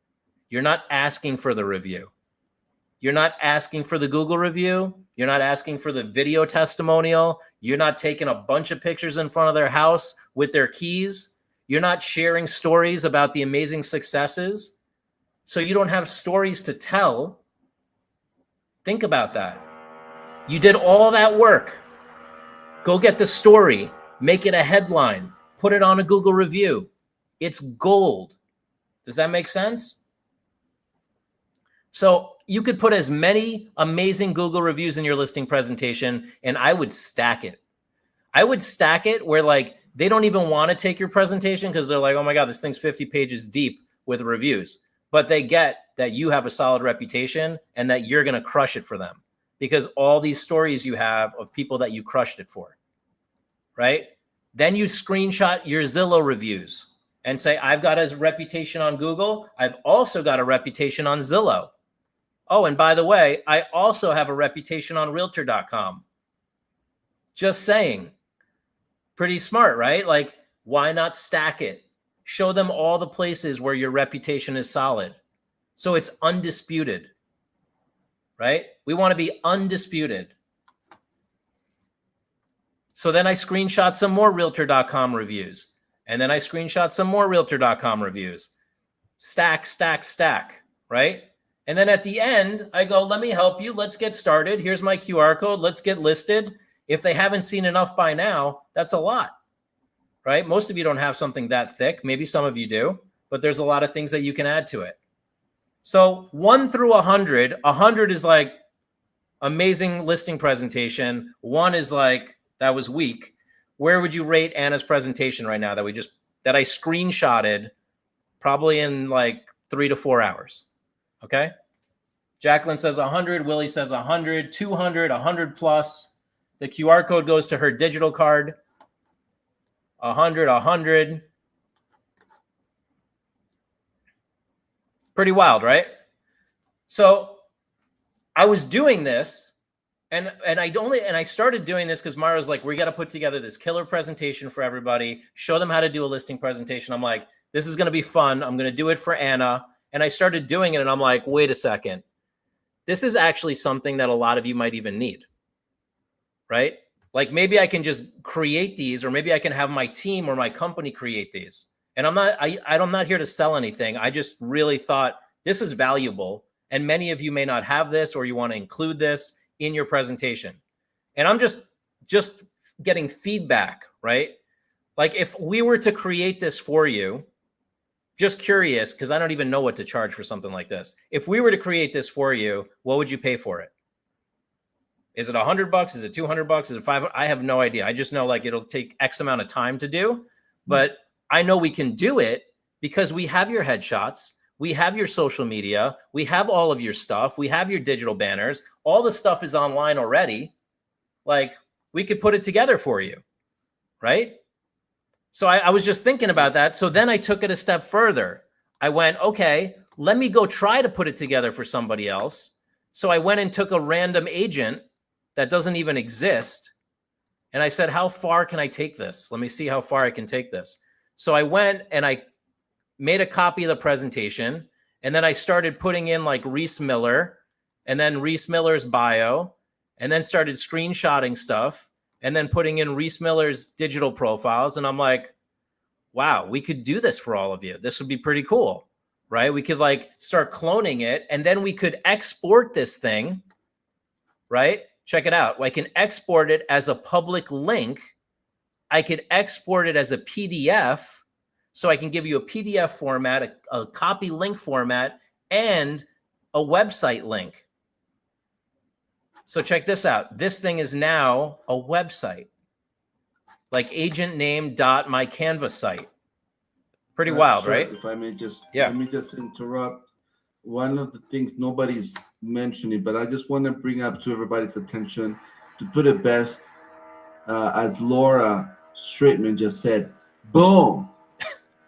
You're not asking for the review. You're not asking for the Google review. You're not asking for the video testimonial. You're not taking a bunch of pictures in front of their house with their keys. You're not sharing stories about the amazing successes. So you don't have stories to tell. Think about that. You did all that work. Go get the story. Make it a headline. Put it on a Google review. It's gold. Does that make sense? So you could put as many amazing Google reviews in your listing presentation, and I would stack it. I would stack it where like they don't even want to take your presentation because they're like, oh my God, this thing's 50 pages deep with reviews. But they get that you have a solid reputation and that you're going to crush it for them because all these stories you have of people that you crushed it for, right? Then you screenshot your Zillow reviews and say, I've got a reputation on Google. I've also got a reputation on Zillow. Oh, and by the way, I also have a reputation on Realtor.com. Just saying. Pretty smart, right? Like, why not stack it? Show them all the places where your reputation is solid. So it's undisputed, right? We want to be undisputed. So then I screenshot some more Realtor.com reviews. And then I screenshot some more Realtor.com reviews. Stack, stack, stack, right? And then at the end, I go, let me help you. Let's get started. Here's my QR code. Let's get listed. If they haven't seen enough by now, that's a lot, right? Most of you don't have something that thick. Maybe some of you do, but there's a lot of things that you can add to it. So 1 through 100, 100 is like amazing listing presentation. 1 is like, that was weak. Where would you rate Anna's presentation right now that I screenshotted probably in like 3 to 4 hours? Okay. Jacqueline says 100. Willie says 100, 200, 100 plus. The QR code goes to her digital card. 100, 100. Pretty wild, right? So I was doing this and I started doing this because Mara's like, we got to put together this killer presentation for everybody, show them how to do a listing presentation. I'm like, this is going to be fun. I'm going to do it for Anna. And I started doing it and I'm like, wait a second. This is actually something that a lot of you might even need, right? Like maybe I can just create these, or maybe I can have my team or my company create these. And I'm not here to sell anything. I just really thought this is valuable. And many of you may not have this, or you want to include this in your presentation. And I'm just getting feedback, right? Like if we were to create this for you, just curious, because I don't even know what to charge for something like this. If we were to create this for you, what would you pay for it? Is it $100? Is it $200? Is it $500? I have no idea. I just know like it'll take X amount of time to do, but I know we can do it because we have your headshots. We have your social media. We have all of your stuff. We have your digital banners. All the stuff is online already. Like we could put it together for you, right? So I was just thinking about that. So then I took it a step further. I went, okay, let me go try to put it together for somebody else. So I went and took a random agent that doesn't even exist. And I said, how far can I take this? Let me see how far I can take this. So I went and I made a copy of the presentation. And then I started putting in like Reese Miller and then Reese Miller's bio, and then started screenshotting stuff and then putting in Reese Miller's digital profiles. And I'm like, wow, we could do this for all of you. This would be pretty cool, right? We could like start cloning it, and then we could export this thing, right? Check it out. I can export it as a public link. I could export it as a PDF. So I can give you a PDF format, a copy link format, and a website link. So check this out. This thing is now a website, like agentname.mycanvas site. Pretty wild, sure. right? If I may just, yeah. Let me just interrupt. One of the things nobody's mentioning, but I just want to bring up to everybody's attention, to put it best, as Laura Straitman just said, boom.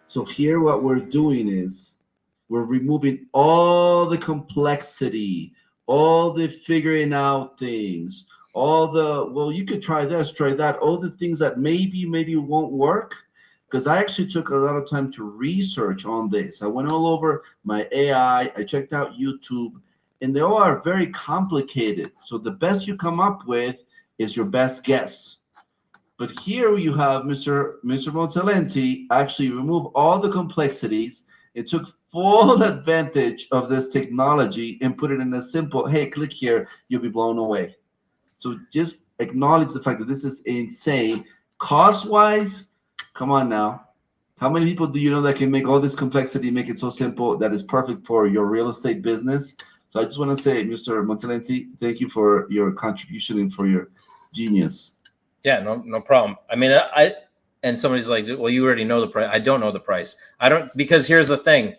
So here what we're doing is we're removing all the complexity, all the figuring out things, all the, well, you could try this, try that, all the things that maybe won't work. Because I actually took a lot of time to research on this. I went all over my AI, I checked out YouTube, and they all are very complicated. So the best you come up with is your best guess. But here you have Mr. Montalenti actually remove all the complexities. It took full advantage of this technology and put it in a simple, hey, click here, you'll be blown away. So just acknowledge the fact that this is insane. Cost-wise, come on now. How many people do you know that can make all this complexity, make it so simple that is perfect for your real estate business? So I just want to say, Mr. Montalenti, thank you for your contribution and for your genius. Yeah, no problem. I mean, and somebody's like, well, you already know the price. I don't know the price. I don't, because here's the thing.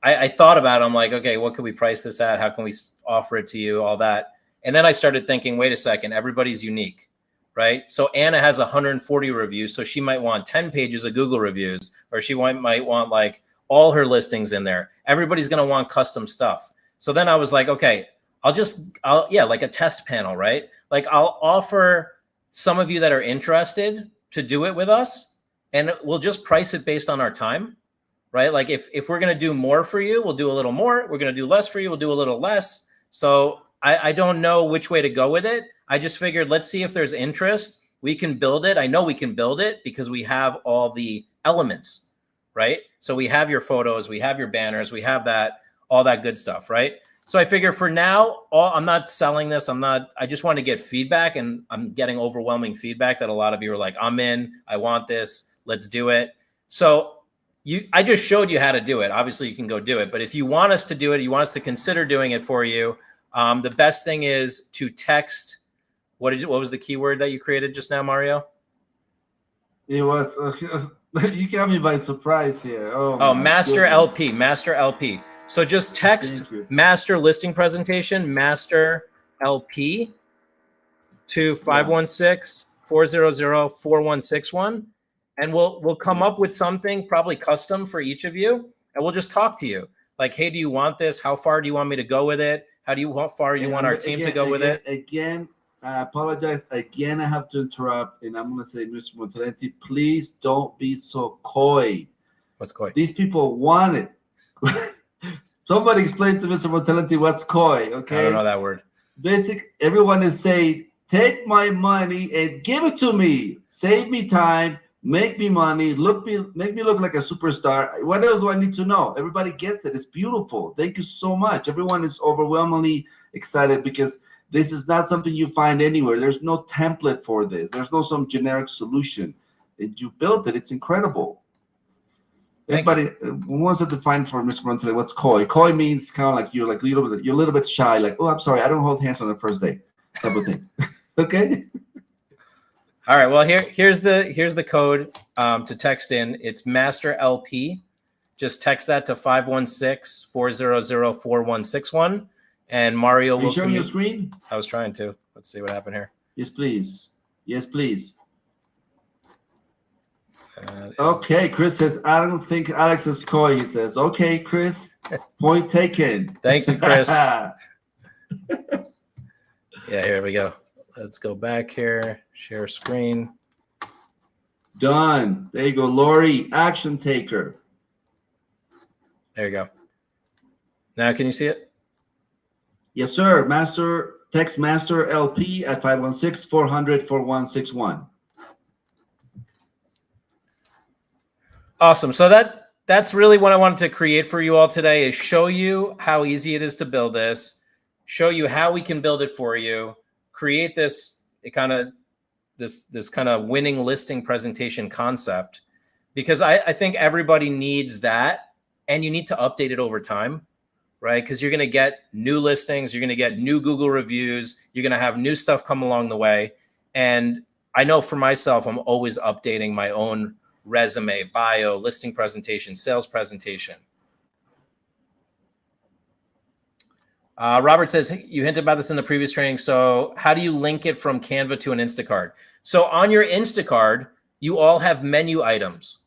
I thought about it. I'm like, okay, what can we price this at? How can we offer it to you? All that. And then I started thinking, wait a second, everybody's unique, right? So Anna has 140 reviews. So she might want 10 pages of Google reviews, or she might want like all her listings in there. Everybody's going to want custom stuff. So then I was like, okay, I'll like a test panel, right? Like I'll offer some of you that are interested to do it with us, and we'll just price it based on our time, right? Like if we're going to do more for you, we'll do a little more. We're going to do less for you, we'll do a little less. So I don't know which way to go with it. I just figured, let's see if there's interest. We can build it. I know we can build it because we have all the elements, right? So we have your photos, we have your banners, we have that, all that good stuff, right? So I figure for now, I'm not selling this. I just want to get feedback, and I'm getting overwhelming feedback that a lot of you are like, I'm in, I want this, let's do it. So I just showed you how to do it. Obviously you can go do it, but if you want us to do it, you want us to consider doing it for you, the best thing is to text. What was the keyword that you created just now, Mario? It was, you got me by surprise here. Master LP, Master LP. So just text Master Listing Presentation, Master LP, to 516-400-4161. And we'll come up with something probably custom for each of you. And we'll just talk to you. Like, hey, do you want this? How far do you want me to go with it? How far do you want our team to go with it? Again, I apologize. Again, I have to interrupt. And I'm going to say, Mr. Montalenti, please don't be so coy. What's coy? These people want it. Somebody explain to Mr. Montalenti what's coy, okay? I don't know that word. Everyone is saying, Take my money and give it to me. Save me time. Make me money. Make me look like a superstar. What else do I need to know? Everybody gets it. It's beautiful. Thank you so much. Everyone is overwhelmingly excited because this is not something you find anywhere. There's no template for this. There's no some generic solution. You built it. It's incredible. Everybody who wants to define for Mr. Run today, what's coy? Coy means kind of like you're a little bit shy, like, oh, I'm sorry, I don't hold hands on the first date, type of thing. Okay. All right. Well, here's the code to text in. It's Master LP. Just text that to 516-400-4161, and Mario will. Are you showing your screen? I was trying to. Let's see what happened here. Yes, please. Yes, please. Okay, Chris says, I don't think Alex is coy. He says, okay, Chris, point taken. Thank you, Chris. Yeah, here we go. Let's go back here. Share screen. Done. There you go, Lori, action taker. There you go. Now, can you see it? Yes, sir. Text Master LP at 516-400-4161. Awesome. So that's really what I wanted to create for you all today, is show you how easy it is to build this, show you how we can build it for you, create this kind of winning listing presentation concept, because I think everybody needs that, and you need to update it over time, right? Because you're going to get new listings, you're going to get new Google reviews, you're going to have new stuff come along the way. And I know for myself, I'm always updating my own resume, bio, listing presentation, sales presentation. Robert says, you hinted about this in the previous training. So how do you link it from Canva to an Instacart? So on your Instacart, you all have menu items.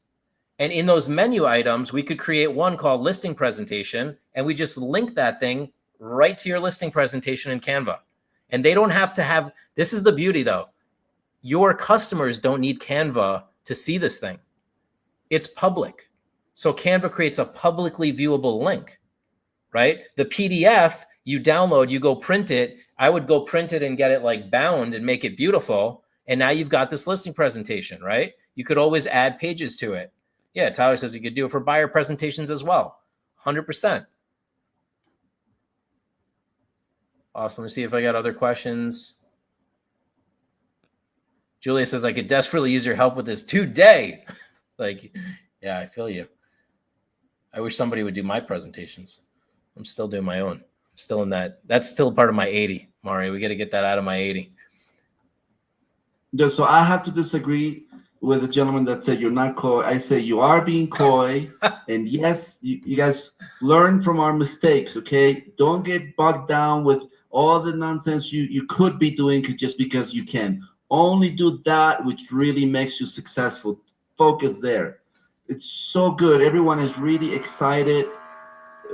And in those menu items, we could create one called listing presentation, and we just link that thing right to your listing presentation in Canva. And they don't have to have, this is the beauty though, your customers don't need Canva to see this thing. It's public. So Canva creates a publicly viewable link, right? The PDF you download, you go print it. I would go print it and get it like bound and make it beautiful. And now you've got this listing presentation, right? You could always add pages to it. Yeah, Tyler says you could do it for buyer presentations as well. 100%. Awesome. Let me see if I got other questions. Julia says, I could desperately use your help with this today. Like, yeah, I feel you. I wish somebody would do my presentations. I'm still doing my own. I'm still in that. That's still part of my 80, Mario. We got to get that out of my 80. Yeah, so I have to disagree with the gentleman that said you're not coy. I say you are being coy. And yes, you guys learn from our mistakes, okay? Don't get bogged down with all the nonsense you could be doing just because you can. Only do that which really makes you successful. Focus there. It's so good. Everyone is really excited.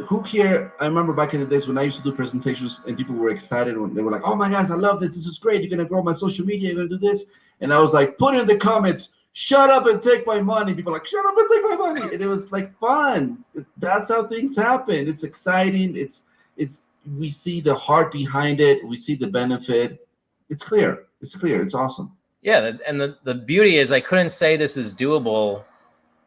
Who here, I remember back in the days when I used to do presentations and people were excited when they were like, oh my gosh, I love this. This is great. You're going to grow my social media. You're going to do this. And I was like, put in the comments, shut up and take my money. People are like, shut up and take my money. And it was like fun. That's how things happen. It's exciting. We see the heart behind it. We see the benefit. It's clear. It's clear. It's awesome. Yeah, and the beauty is I couldn't say this is doable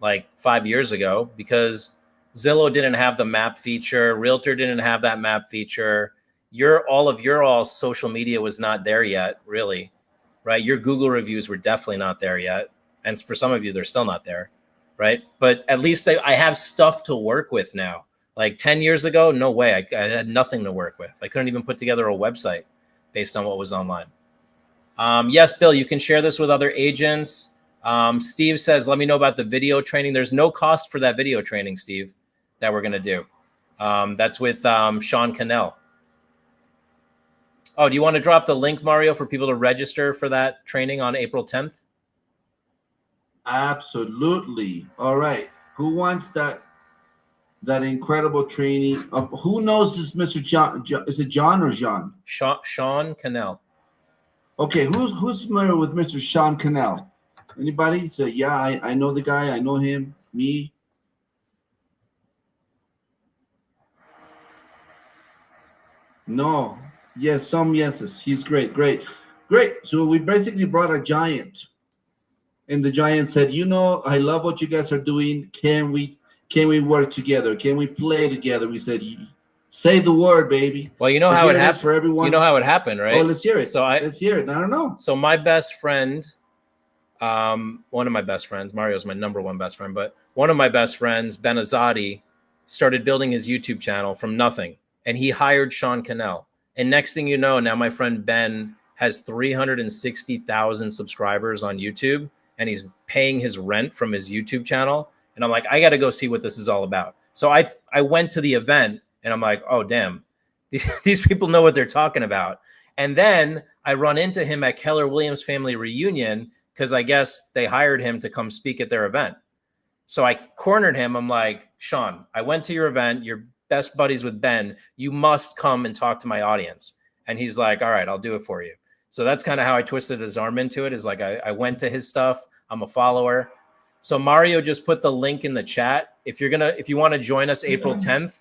like 5 years ago because Zillow didn't have the map feature. Realtor didn't have that map feature. All of your social media was not there yet, really, right? Your Google reviews were definitely not there yet. And for some of you, they're still not there, right? But at least I have stuff to work with now. Like 10 years ago, no way. I had nothing to work with. I couldn't even put together a website based on what was online. Yes, Bill, you can share this with other agents. Steve says, let me know about the video training. There's no cost for that video training, Steve, that we're going to do. That's with Sean Cannell. Oh, do you want to drop the link, Mario, for people to register for that training on April 10th? Absolutely. All right. Who wants that incredible training? Who knows this Mr. John? Is it John or Jean? Sean Cannell. Okay, who's familiar with Mr. Sean Cannell? Anybody? So yeah, I know the guy. I know him. Me. No. Yes, some yeses. He's great. Great. Great. So we basically brought a giant, and the giant said, "You know, I love what you guys are doing. Can we work together? Can we play together?" We said, "Say the word, baby." Well, you know So how it here is happened. for everyone. You know how it happened, Oh, right? let's hear it. So Let's hear it. I don't know. So my best friend, one of my best friends, Mario's my number one best friend, but one of my best friends, Ben Azadi, started building his YouTube channel from nothing, and he hired Sean Cannell. And next thing you know, now my friend Ben has 360,000 subscribers on YouTube, and he's paying his rent from his YouTube channel. And I'm like, I got to go see what this is all about. So I went to the event, and I'm like, oh damn, these people know what they're talking about. And then I run into him at Keller Williams Family Reunion because I guess they hired him to come speak at their event. So I cornered him. I'm like, Sean, I went to your event. You're best buddies with Ben. You must come and talk to my audience. And he's like, all right, I'll do it for you. So that's kind of how I twisted his arm into it, is like I went to his stuff. I'm a follower. So Mario just put the link in the chat. If you want to join us April 10th,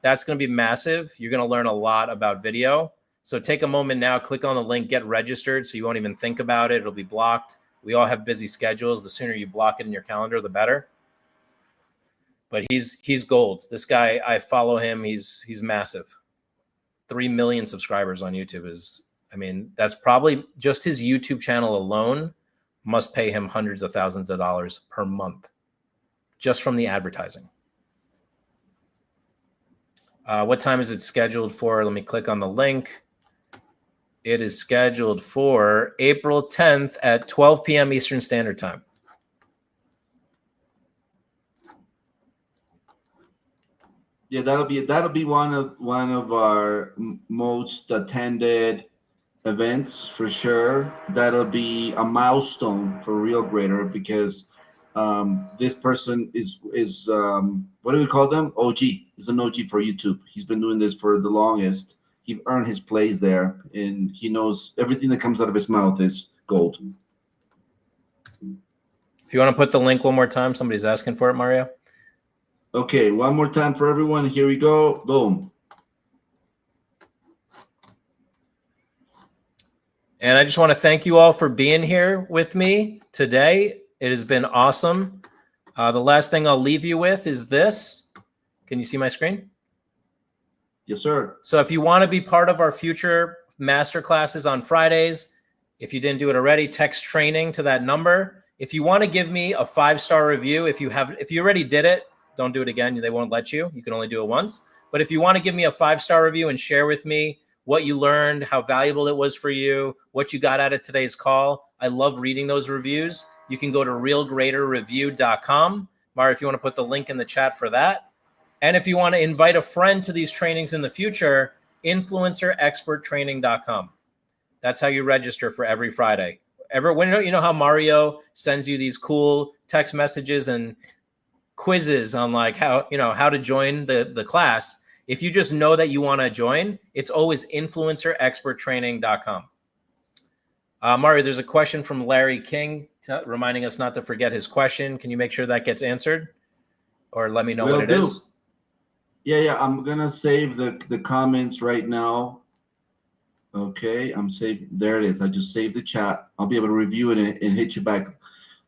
that's going to be massive. You're going to learn a lot about video. So take a moment now, click on the link, get registered so you won't even think about it. It'll be blocked. We all have busy schedules. The sooner you block it in your calendar, the better. But he's gold. This guy, I follow him. He's massive. 3 million subscribers on YouTube that's probably just his YouTube channel alone must pay him hundreds of thousands of dollars per month just from the advertising. What time is it scheduled for? Let me click on the link. It is scheduled for April 10th at 12 p.m. Eastern Standard Time. Yeah, that'll be one of our most attended events for sure. That'll be a milestone for Real Greater because this person is what do we call them? OG. He's an OG for YouTube. He's been doing this for the longest. He earned his place there, and he knows everything that comes out of his mouth is gold. If you want to put the link one more time, somebody's asking for it, Mario. Okay, one more time for everyone. Here we go. Boom. And I just want to thank you all for being here with me today. It has been awesome. The last thing I'll leave you with is this. Can you see my screen? Yes, sir. So if you want to be part of our future masterclasses on Fridays, if you didn't do it already, text training to that number. If you want to give me a 5-star review, if you already did it, don't do it again. They won't let you. You can only do it once. But if you want to give me a 5-star review and share with me what you learned, how valuable it was for you, what you got out of today's call, I love reading those reviews. You can go to realgreaterreview.com. Mario, if you want to put the link in the chat for that. And if you want to invite a friend to these trainings in the future, influencerexperttraining.com. That's how you register for every Friday. You know how Mario sends you these cool text messages and quizzes on like how to join the class. If you just know that you want to join, it's always influencerexperttraining.com. Mario, there's a question from Larry King reminding us not to forget his question. Can you make sure that gets answered, or let me know what it is? Yeah. I'm gonna save the comments right now. Okay, I'm saving. There it is. I just saved the chat. I'll be able to review it and hit you back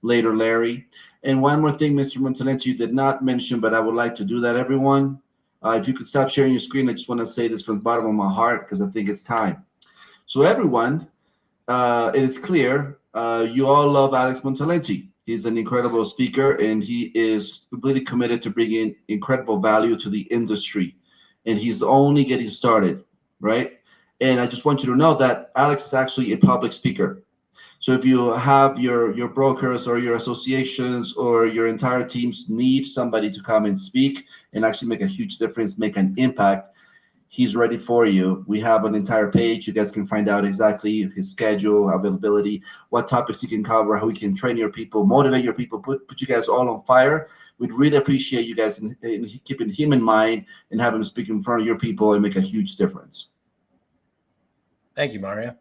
later, Larry. And one more thing, Mr. Montalenti, you did not mention, but I would like to do that, everyone. If you could stop sharing your screen, I just want to say this from the bottom of my heart because I think it's time. So everyone, it is clear you all love Alex Montalenti. He's an incredible speaker, and he is completely committed to bringing incredible value to the industry. And he's only getting started, right? And I just want you to know that Alex is actually a public speaker. So if you have your brokers or your associations or your entire teams need somebody to come and speak and actually make a huge difference, make an impact, he's ready for you. We have an entire page. You guys can find out exactly his schedule, availability, what topics he can cover, how he can train your people, motivate your people, put you guys all on fire. We'd really appreciate you guys in keeping him in mind and have him speak in front of your people and make a huge difference. Thank you, Mario.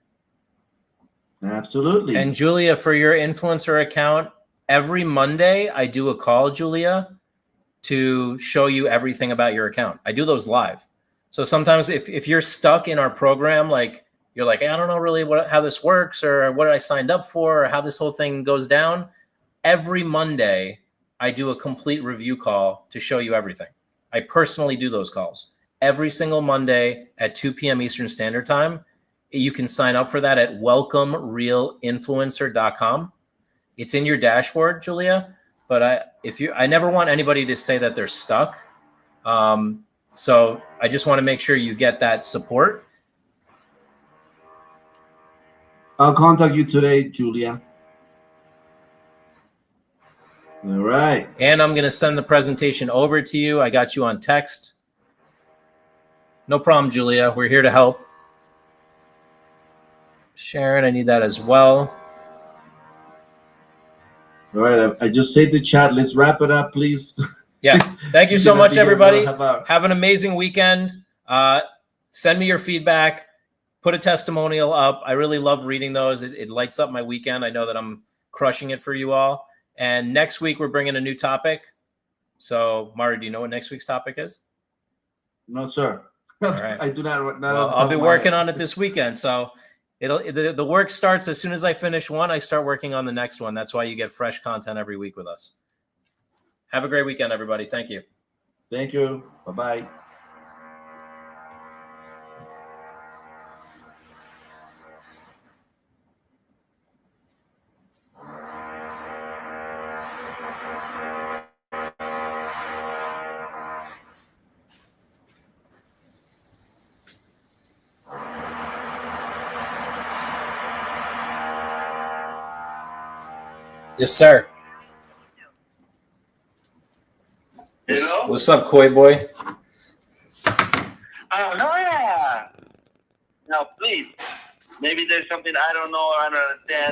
Absolutely. And Julia, for your influencer account, every Monday I do a call, Julia, to show you everything about your account. I do those live. So sometimes if you're stuck in our program, like you're like, I don't know really how this works or what I signed up for or how this whole thing goes down, every Monday I do a complete review call to show you everything. I personally do those calls every single Monday at 2 p.m. Eastern Standard Time. You can sign up for that at welcomerealinfluencer.com. It's in your dashboard, Julia. But I never want anybody to say that they're stuck. So I just want to make sure you get that support. I'll contact you today, Julia. All right. And I'm going to send the presentation over to you. I got you on text. No problem, Julia. We're here to help. Sharon, I need that as well. All right. I just saved the chat. Let's wrap it up, please. Yeah. Thank you so much, everybody. Have Have an amazing weekend. Send me your feedback. Put a testimonial up. I really love reading those. It lights up my weekend. I know that I'm crushing it for you all. And next week, we're bringing a new topic. So, Mari, do you know what next week's topic is? No, sir. All right. I do not. Well, I'll be working on it this weekend. So the work starts as soon as I finish one. I start working on the next one. That's why you get fresh content every week with us. Have a great weekend, everybody. Thank you. Thank you. Bye-bye. Yes, sir. Hello? What's up, Koi boy? No, yeah. No, please. Maybe there's something I don't know or I don't understand.